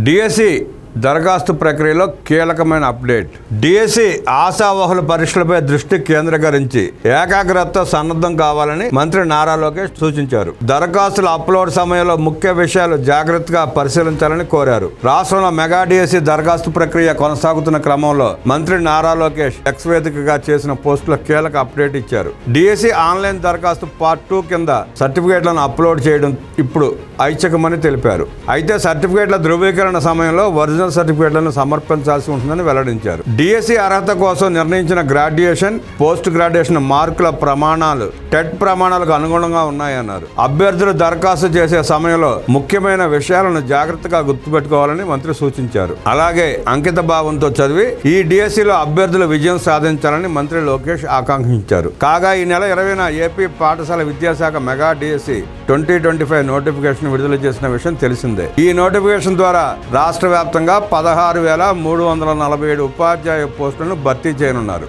DSC దరఖాస్తు ప్రక్రియలో కీలకమైన అప్డేట్. డిఎస్సి ఆశావహుల పరీక్షలపై దృష్టి కేంద్రీకరించి ఏకాగ్రతతో సన్నద్ధం కావాలని మంత్రి నారా లోకేష్ సూచించారు. దరఖాస్తుల అప్లోడ్ సమయంలో ముఖ్య విషయాలు జాగ్రత్తగా పరిశీలించాలని కోరారు. రాష్ట్రంలో మెగా డిఎస్సి దరఖాస్తు ప్రక్రియ కొనసాగుతున్న క్రమంలో మంత్రి నారా లోకేష్ ఎక్స్ వేదికగా చేసిన పోస్టులో కీలక అప్డేట్ ఇచ్చారు. డిఎస్సి ఆన్లైన్ దరఖాస్తు పార్ట్ 2 కింద సర్టిఫికేట్లను అప్లోడ్ చేయడం ఇప్పుడు ఐచ్ఛికమని తెలిపారు. అయితే సర్టిఫికేట్ల ధృవీకరణ సమయంలో ఒరిజినల్ సర్టిఫికేట్లను సమర్పించాల్సి ఉంటుందని వెల్లడించారు. డిఎస్సి అర్హత కోసం నిర్ణయించిన గ్రాడ్యుయేషన్, పోస్ట్ గ్రాడ్యుయేషన్ మార్కుల ప్రమాణాలు టెట్ ప్రమాణాలకు అనుగుణంగా ఉన్నాయన్నారు. అభ్యర్థులు దరఖాస్తు చేసే సమయంలో ముఖ్యమైన విషయాలను జాగ్రత్తగా గుర్తుపెట్టుకోవాలని మంత్రి సూచించారు. అలాగే అంకిత భావంతో చదివి ఈ డిఎస్సిలో అభ్యర్థులు విజయం సాధించాలని మంత్రి లోకేష్ ఆకాంక్షించారు. కాగా ఈ నెల 20న ఏపీ పాఠశాల విద్యాశాఖ మెగా డిఎస్సి 2025 నోటిఫికేషన్ విడుదల చేసిన విషయం తెలిసిందే. ఈ నోటిఫికేషన్ ద్వారా రాష్ట్ర వ్యాప్తంగా 16,347 ఉపాధ్యాయ పోస్టులను భర్తీ చేయనున్నారు.